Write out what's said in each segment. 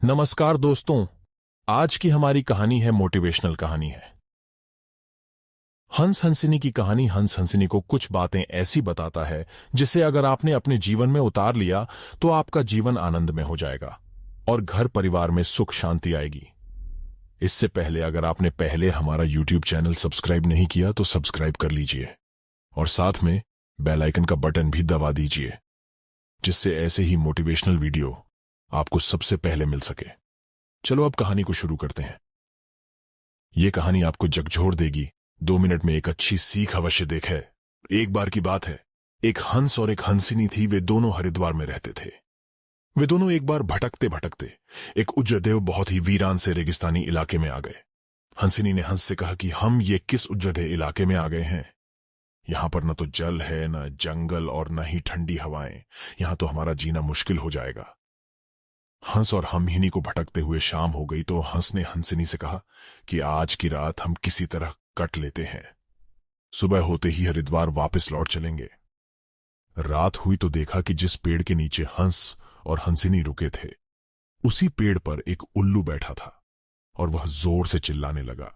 नमस्कार दोस्तों। आज की हमारी कहानी है मोटिवेशनल कहानी है। हंस हंसिनी की कहानी हंस हंसिनी को कुछ बातें ऐसी बताता है जिसे अगर आपने अपने जीवन में उतार लिया तो आपका जीवन आनंद में हो जाएगा और घर परिवार में सुख शांति आएगी। इससे पहले अगर आपने पहले हमारा YouTube चैनल सब्सक्राइब नहीं किया तो सब्सक्राइब कर लीजिए और साथ में बेल आइकन का बटन भी दबा दीजिए, जिससे ऐसे ही मोटिवेशनल वीडियो आपको सबसे पहले मिल सके। चलो अब कहानी को शुरू करते हैं। यह कहानी आपको झकझोर देगी। 2 मिनट में एक अच्छी सीख अवश्य देखे। एक बार की बात है, एक हंस और एक हंसिनी थी। वे दोनों हरिद्वार में रहते थे। वे दोनों एक बार भटकते भटकते एक उज्जैदेव बहुत ही वीरान से रेगिस्तानी इलाके में आ गए। हंसिनी ने हंस से कहा कि हम ये किस उज्जैदे इलाके में आ गए हैं। यहां पर न तो जल है, न जंगल और न ही ठंडी हवाएं। यहां तो हमारा जीना मुश्किल हो जाएगा। हंस और हमहिनी को भटकते हुए शाम हो गई तो हंस ने हंसिनी से कहा कि आज की रात हम किसी तरह कट लेते हैं। सुबह होते ही हरिद्वार वापस लौट चलेंगे। रात हुई तो देखा कि जिस पेड़ के नीचे हंस और हंसिनी रुके थे, उसी पेड़ पर एक उल्लू बैठा था और वह जोर से चिल्लाने लगा।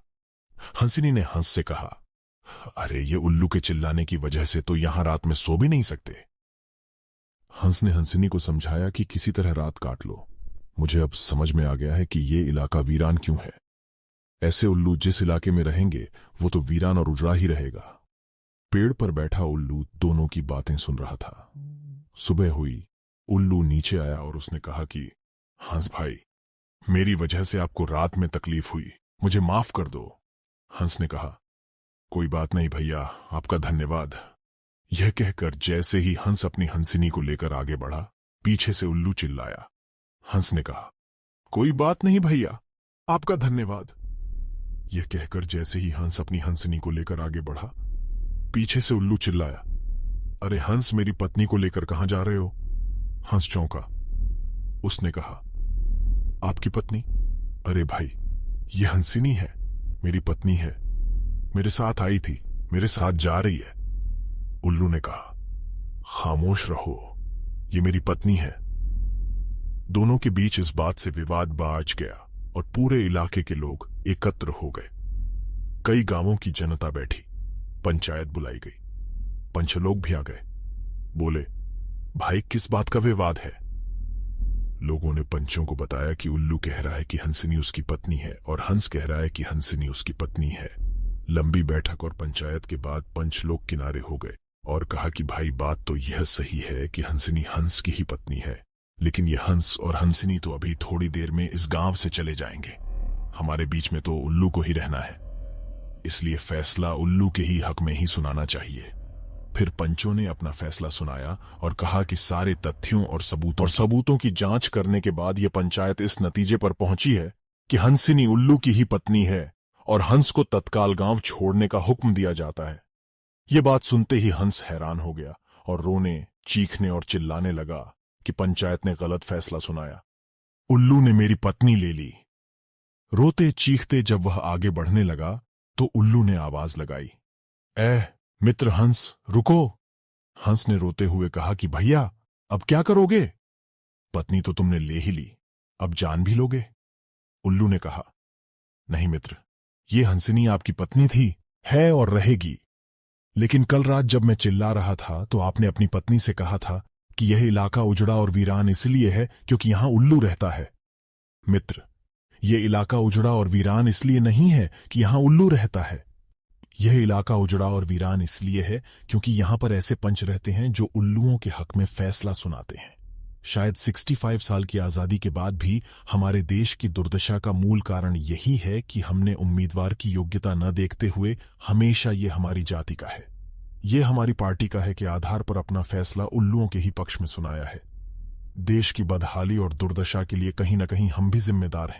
हंसिनी ने हंस से कहा, अरे ये उल्लू के चिल्लाने की वजह से तो यहां रात में सो भी नहीं सकते। हंस ने हंसिनी को समझाया कि किसी तरह रात काट लो। मुझे अब समझ में आ गया है कि ये इलाका वीरान क्यों है। ऐसे उल्लू जिस इलाके में रहेंगे वो तो वीरान और उजड़ा ही रहेगा। पेड़ पर बैठा उल्लू दोनों की बातें सुन रहा था। सुबह हुई, उल्लू नीचे आया और उसने कहा कि हंस भाई, मेरी वजह से आपको रात में तकलीफ हुई, मुझे माफ कर दो। हंस ने कहा, कोई बात नहीं भैया, आपका धन्यवाद। यह कहकर जैसे ही हंस अपनी हंसिनी को लेकर आगे बढ़ा, पीछे से उल्लू चिल्लाया। हंस ने कहा, कोई बात नहीं भैया, आपका धन्यवाद। यह कहकर जैसे ही हंस अपनी हंसिनी को लेकर आगे बढ़ा, पीछे से उल्लू चिल्लाया, अरे हंस, मेरी पत्नी को लेकर कहां जा रहे हो? हंस चौंका। उसने कहा, आपकी पत्नी? अरे भाई, यह हंसिनी है, मेरी पत्नी है, मेरे साथ आई थी, मेरे साथ जा रही है। उल्लू ने कहा, खामोश रहो, ये मेरी पत्नी है। दोनों के बीच इस बात से विवाद बाज गया और पूरे इलाके के लोग एकत्र हो गए। कई गांवों की जनता बैठी, पंचायत बुलाई गई, पंचलोक भी आ गए। बोले, भाई किस बात का विवाद है? लोगों ने पंचों को बताया कि उल्लू कह रहा है कि हंसिनी उसकी पत्नी है और हंस कह रहा है कि हंसिनी उसकी पत्नी है। लंबी बैठक और पंचायत के बाद पंचलोक किनारे हो गए और कहा कि भाई बात तो यह सही है कि हंसिनी हंस की ही पत्नी है, लेकिन ये हंस और हंसिनी तो अभी थोड़ी देर में इस गांव से चले जाएंगे। हमारे बीच में तो उल्लू को ही रहना है, इसलिए फैसला उल्लू के ही हक में ही सुनाना चाहिए। फिर पंचों ने अपना फैसला सुनाया और कहा कि सारे तथ्यों और सबूतों की जांच करने के बाद यह पंचायत इस नतीजे पर पहुंची है कि हंसिनी उल्लू की ही पत्नी है और हंस को तत्काल गांव छोड़ने का हुक्म दिया जाता है। यह बात सुनते ही हंस हैरान हो गया और रोने, चीखने और चिल्लाने लगा कि पंचायत ने गलत फैसला सुनाया, उल्लू ने मेरी पत्नी ले ली। रोते चीखते जब वह आगे बढ़ने लगा तो उल्लू ने आवाज लगाई, ऐ मित्र हंस, रुको। हंस ने रोते हुए कहा कि भैया, अब क्या करोगे? पत्नी तो तुमने ले ही ली, अब जान भी लोगे? उल्लू ने कहा, नहीं मित्र, ये हंसिनी आपकी पत्नी थी, है और रहेगी। लेकिन कल रात जब मैं चिल्ला रहा था तो आपने अपनी पत्नी से कहा था कि यह इलाका उजड़ा और वीरान इसलिए है क्योंकि यहां उल्लू रहता है। मित्र, यह इलाका उजड़ा और वीरान इसलिए नहीं है कि यहां उल्लू रहता है। यह इलाका उजड़ा और वीरान इसलिए है क्योंकि यहां पर ऐसे पंच रहते हैं जो उल्लुओं के हक में फैसला सुनाते हैं। शायद 65 साल की आजादी के बाद भी हमारे देश की दुर्दशा का मूल कारण यही है कि हमने उम्मीदवार की योग्यता न देखते हुए हमेशा ये हमारी जाति का है, ये हमारी पार्टी का है के आधार पर अपना फैसला उल्लुओं के ही पक्ष में सुनाया है। देश की बदहाली और दुर्दशा के लिए कहीं न कहीं हम भी जिम्मेदार हैं।